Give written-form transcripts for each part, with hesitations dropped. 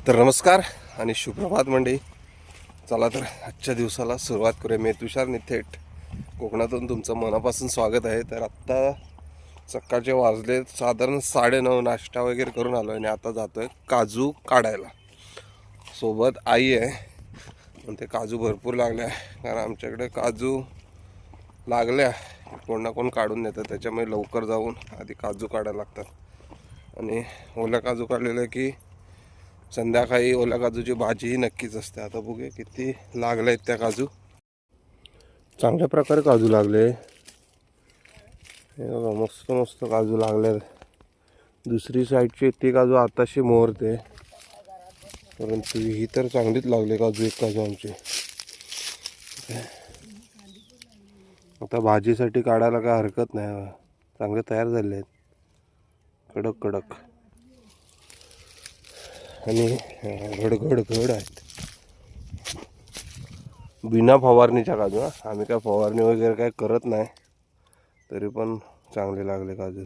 तर नमस्कार आणि सुप्रभात मंडळी. चला तर आजच्या दिवसाला सुरुवात करूया. मी तुषार निथेट कोकणातून तुमचं मनापासून स्वागत आहे. तर आत्ता सकाळचे वाजले साधारण 9:30. नाश्ता वगैरे करून आलो आहे आणि आता जातो आहे काजू काढायला. सोबत आई आहे. पण ते काजू भरपूर लागल्या कारण आमच्याकडे काजू लागल्या कोण ना कोण काढून नेतात, त्याच्यामुळे लवकर जाऊन आधी काजू काढायला लागतात. आणि ओल्या काजू काढलेलं की संध्याकाळी ओल्या काजूची भाजीही नक्कीच असते. आता बघूया किती लागले आहेत त्या काजू. चांगल्या प्रकारे काजू लागले. हे बघा मस्त मस्त काजू लागले. दुसरी साईडची ती काजू आताशी मोहरते, परंतु ही तर चांगलीच लागले काजू. एक काजू आमची आता भाजीसाठी काढायला काय हरकत नाही. चांगले तयार झाले आहेत, कडक कडक आणि घड आहेत. बिना फवारणीच्या काजू. आम्ही काय फवारणी वगैरे काय करत नाही, तरी पण चांगले लागले काजू.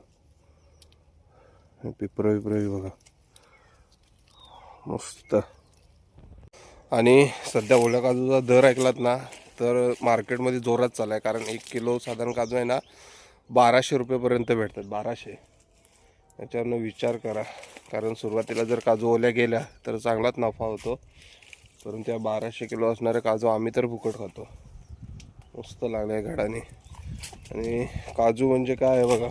पिपरं बघा मस्त. आणि सध्या ओल्या काजूचा दर ऐकलात ना तर मार्केटमध्ये जोरात चालला आहे. कारण 1 किलो साधारण काजू आहे ना 1200 रुपयेपर्यंत भेटतात. 1200. याच्यावरनं विचार करा. कारण सुरुवातीला जर काजू ओल्या गेल्या तर चांगलाच नफा होतो, परंतु त्या 1200 किलो असणारे काजू आम्ही तर फुकट खातो. मस्त लागले आहे घडाने. आणि काजू म्हणजे काय आहे बघा,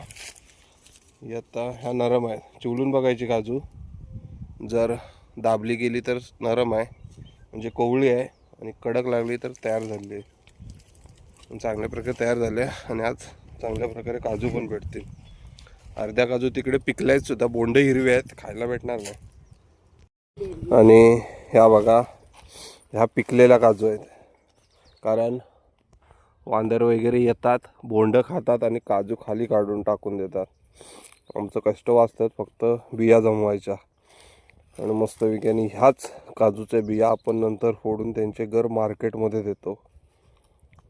ही आता ह्या नरम आहे. चिवलून बघायची काजू, जर दाबली गेली तर नरम आहे म्हणजे कोवळी आहे, आणि कडक लागली तर तयार झाली आहे. चांगल्या प्रकारे तयार झाले आणि आज चांगल्या प्रकारे काजू पण भेटतील. अर्ध्या काजू तिकडे पिकल्या आहेत सुद्धा, बोंड हिरवे आहेत, खायला भेटणार नाही. आणि ह्या बघा ह्या पिकलेल्या काजू आहेत. कारण वांदर वगैरे येतात, बोंड खातात आणि काजू खाली काढून टाकून देतात. आमचं कष्ट वाचतात, फक्त बिया जमवायच्या. आणि मस्त विक्याने ह्याच काजूच्या बिया आपण नंतर फोडून त्यांचे घर मार्केटमध्ये देतो.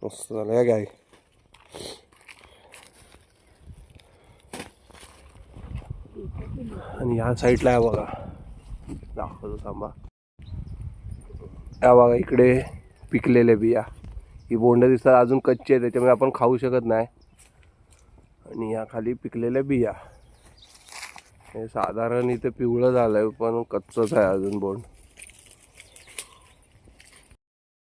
मस्त झालं या गाय. आणि ह्या साईडला आहे बघा, दाखवतो थांबा. या बघा इकडे पिकलेले बिया. ही बोंड दिसतात अजून कच्ची आहे, त्याच्यामुळे आपण खाऊ शकत नाही. आणि या खाली पिकलेल्या बिया. हे साधारण इथे पिवळं झालंय पण कच्चंच आहे अजून बोंड.